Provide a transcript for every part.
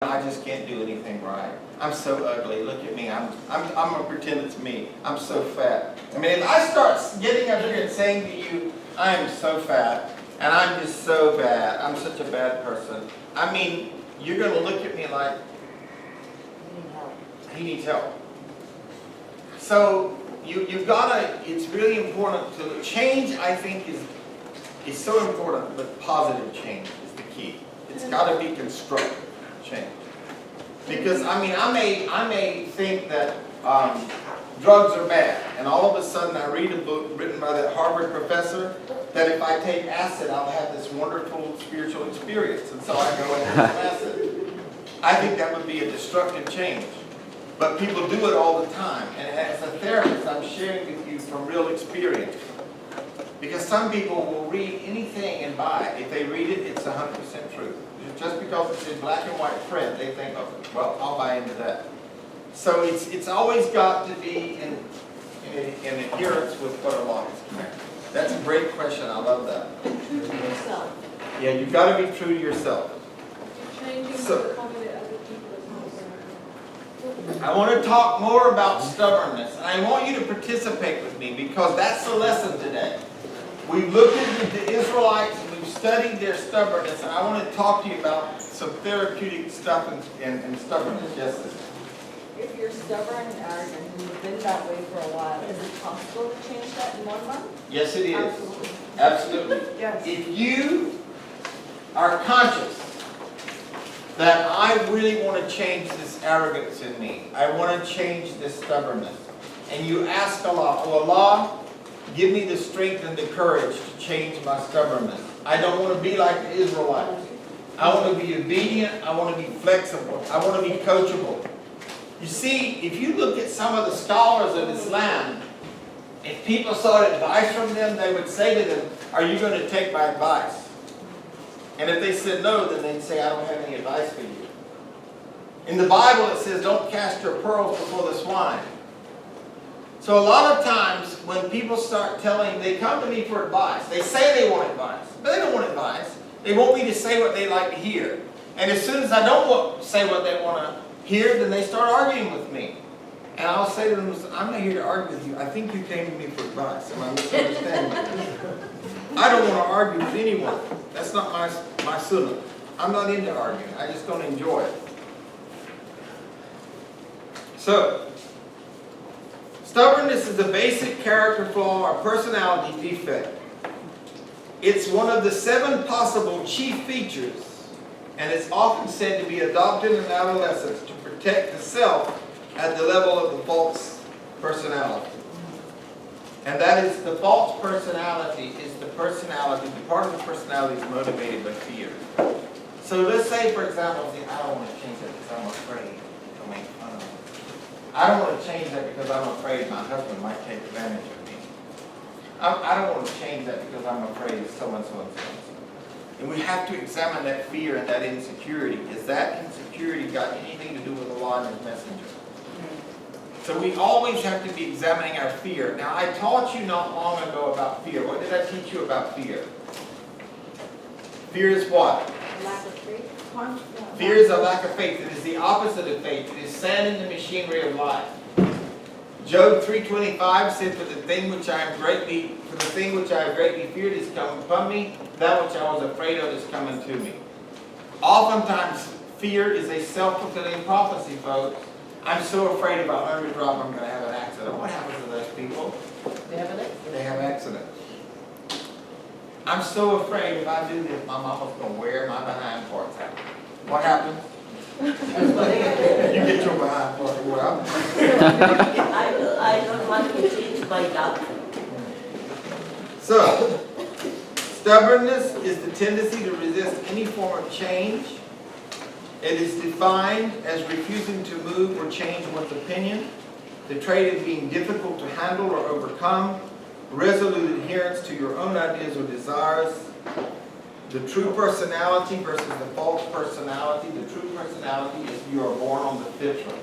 I just can't do anything right. I'm so ugly. Look at me. I'm gonna pretend it's me. I'm so fat. I mean, if I start getting up here and saying to you, I am so fat, and I'm just so bad. I'm such a bad person. I mean, you're gonna look at me like, he needs help. So you've gotta. It's really important to change. I think is so important, but positive change is the key. It's got to be constructive change. Because I mean, I may think that drugs are bad, and all of a sudden I read a book written by that Harvard professor that if I take acid, I'll have this wonderful spiritual experience, and so I go and take some acid. I think that would be a destructive change. But people do it all the time, and as a therapist, I'm sharing with you from real experience. Because some people will read anything and buy it. If they read it, it's 100% true. Just because it's in black and white print, they think, oh, well, I'll buy into that. So it's always got to be in adherence with what Allah has commanded. That's a great question. I love that. True to yourself. Yeah, you've got to be true to yourself. You're changing to accommodate other people as well. I want to talk more about stubbornness, and I want you to participate with me because that's the lesson today. We've looked at the Israelites and we've studied their stubbornness, and I want to talk to you about some therapeutic stuff and stubbornness. Yes, sister? If you're stubborn and arrogant and you've been that way for a while, is it possible to change that in 1 month? Yes, it is. Absolutely. Absolutely. Yes. If you are conscious that I really want to change this arrogance in me, I want to change this stubbornness, and you ask Allah, oh Allah, give me the strength and the courage to change my stubbornness. I don't want to be like the Israelites. I want to be obedient. I want to be flexible. I want to be coachable. You see, if you look at some of the scholars of Islam, if people sought advice from them, they would say to them, are you going to take my advice? And if they said no, then they'd say, I don't have any advice for you. In the Bible it says, don't cast your pearls before the swine. So a lot of times when people start telling, they come to me for advice. They say they want advice, but they don't want advice. They want me to say what they like to hear. And as soon as I don't say what they want to hear, then they start arguing with me. And I'll say to them, I'm not here to argue with you. I think you came to me for advice. Am I misunderstanding you? I don't want to argue with anyone. That's not my sunnah. I'm not into arguing. I just don't enjoy it. So, stubbornness is a basic character flaw or personality defect. It's one of the 7 possible chief features, and it's often said to be adopted in adolescence to protect the self at the level of the false personality. And that is, the false personality is the personality, the part of the personality is motivated by fear. So let's say, for example, I don't want to change that because I'm afraid to make fun of me. I don't want to change that because I'm afraid my husband might take advantage of me. I don't want to change that because I'm afraid so-and-so and so-and-so. And we have to examine that fear and that insecurity. Has that insecurity got anything to do with Allah and His Messenger? So we always have to be examining our fear. Now, I taught you not long ago about fear. What did I teach you about fear? Fear is what? Lack of faith. Fear is a lack of faith. It is the opposite of faith. It is sand in the machinery of life. Job 3:25 said, For the thing which I have greatly feared is come upon me, that which I was afraid of is coming to me. Oftentimes, fear is a self-fulfilling prophecy, folks. I'm so afraid if I underdrop, I'm going to have an accident. What happens to those people? They have an accident. They have accidents. I'm so afraid if I do this, my mama's going to wear my behind parts out. What happens? You get your behind parts well. I don't want to change my doctrine. So, stubbornness is the tendency to resist any form of change. It is defined as refusing to move or change one's opinion, the trait of being difficult to handle or overcome, resolute adherence to your own ideas or desires, the true personality versus the false personality. The true personality is you are born on the fitra.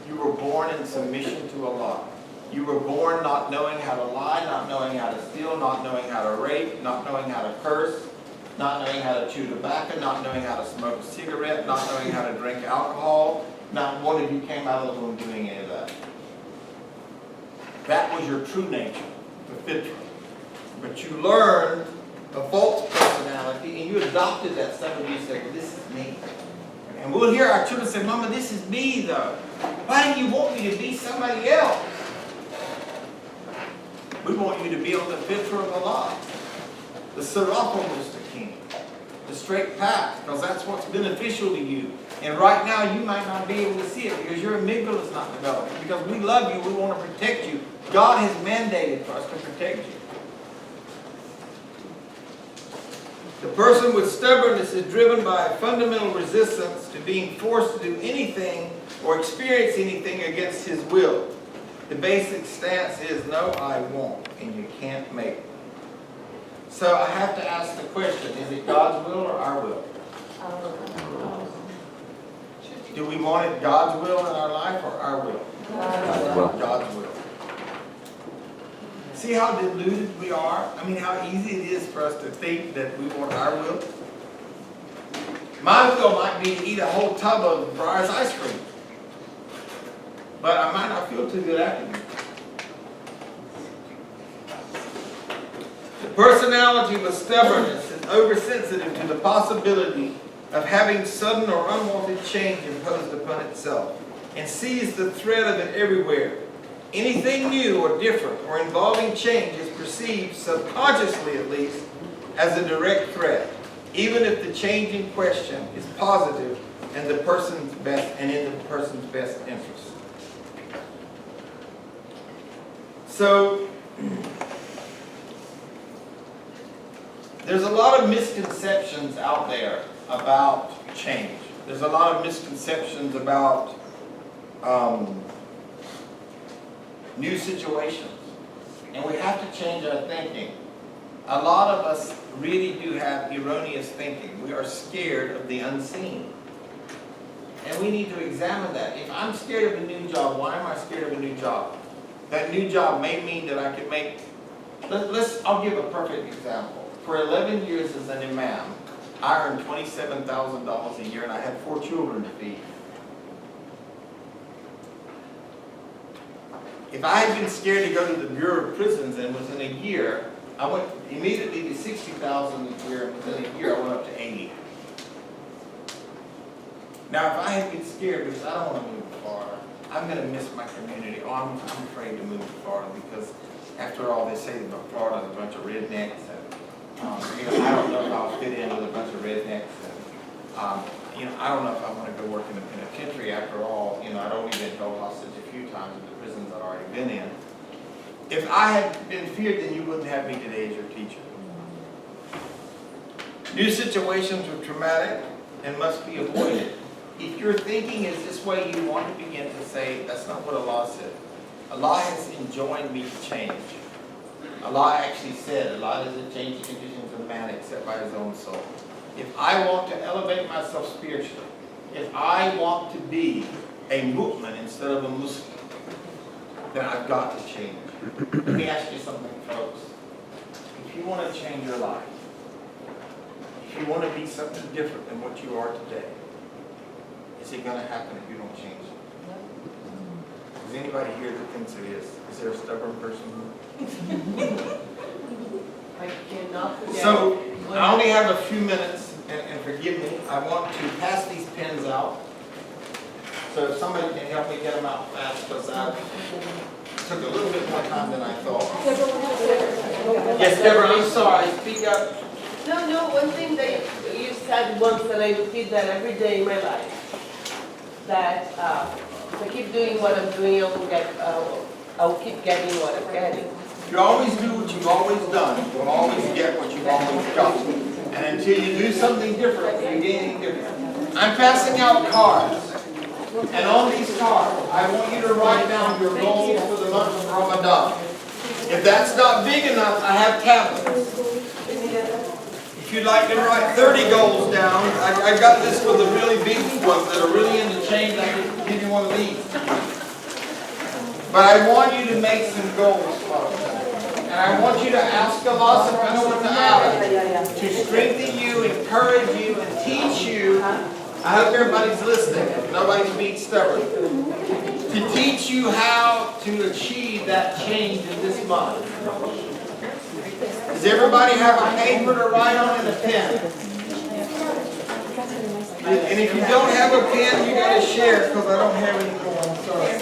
You were born in submission to Allah. You were born not knowing how to lie, not knowing how to steal, not knowing how to rape, not knowing how to curse. not knowing how to chew tobacco, not knowing how to smoke a cigarette, not knowing how to drink alcohol. Not one of you came out of the womb doing any of that. That was your true nature, the fitra. But you learned a false personality and you adopted that stuff and you said, this is me. And we'll hear our children say, Mama, this is me though. Why do you want me to be somebody else? We want you to be on the fitra of Allah. The sirat al-mustaqim. The straight path, because that's what's beneficial to you. And right now you might not be able to see it because your amygdala is not developed. Because we love you, we want to protect you. God has mandated for us to protect you. The person with stubbornness is driven by a fundamental resistance to being forced to do anything or experience anything against his will. The basic stance is, no, I won't, and you can't make it. So I have to ask the question, is it God's will or our will? Do we want it God's will in our life or our will? God's will. See how deluded we are? I mean, how easy it is for us to think that we want our will? My will might be to eat a whole tub of Breyer's ice cream. But I might not feel too good after it. The personality with stubbornness is oversensitive to the possibility of having sudden or unwanted change imposed upon itself, and sees the threat of it everywhere. Anything new or different or involving change is perceived, subconsciously at least, as a direct threat, even if the change in question is positive and in the person's best interest. So, there's a lot of misconceptions out there about change. There's a lot of misconceptions about new situations. And we have to change our thinking. A lot of us really do have erroneous thinking. We are scared of the unseen. And we need to examine that. If I'm scared of a new job, why am I scared of a new job? That new job may mean that I could make... I'll give a perfect example. For 11 years as an imam, I earned $27,000 a year and I had 4 children to feed. If I had been scared to go to the Bureau of Prisons and within a year, I went immediately to $60,000 a year, and within a year I went up to $80,000. Now if I had been scared because I don't want to move to Florida, I'm going to miss my community. Oh, I'm afraid to move to Florida because after all they say about Florida is a bunch of rednecks. And, I don't know if I'll fit in with a bunch of rednecks. And, I don't know if I want to go work in a penitentiary after all. I'd only been held hostage a few times in the prisons I'd already been in. If I had been feared, then you wouldn't have me today as your teacher. New situations are traumatic and must be avoided. If your thinking is this way, you want to begin to say, that's not what Allah said. Allah has enjoined me to change. Allah actually said, Allah doesn't change the conditions of man except by his own soul. If I want to elevate myself spiritually, if I want to be a mu'min instead of a Muslim, then I've got to change. Let me ask you something, folks. If you want to change your life, if you want to be something different than what you are today, is it going to happen if you don't change it? Is anybody here that thinks it is? Is there a stubborn person here? I cannot forget. So, I only have a few minutes, and forgive me, I want to pass these pens out. So if somebody can help me get them out fast, because I took a little bit more time than I thought. Yes, Deborah, I'm sorry, speak up. No, one thing that you said once, and I repeat that every day in my life, that if I keep doing what I'm doing, I'll keep getting what I'm getting. You always do what you've always done, you'll always get what you've always got. And until you do something different, you're getting different. I'm passing out cards. And on these cards, I want you to write down your goals for the month of Ramadan. If that's not big enough, I have tablets. If you'd like to write 30 goals down, I've got this for the really big ones that are really in the change. I can give you one of these. But I want you to make some goals, folks. And I want you to ask Allah subhanahu wa ta'ala to strengthen you, encourage you, and teach you. I hope everybody's listening. Nobody's being stubborn. To teach you how to achieve that change in this month. Does everybody have a paper to write on and a pen? And if you don't have a pen, you gotta share because I don't have any more. I'm sorry.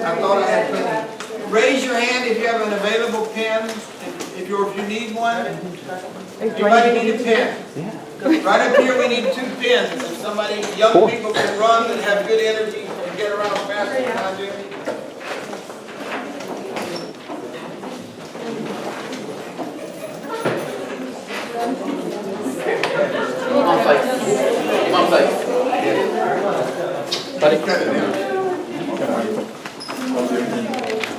I thought I had plenty. Raise your hand if you have an available pen. If you need one. Anybody need a pen? Right up here, we need 2 pens. If somebody, young people can run and have good energy and get around faster than I do. Mom, like. Buddy.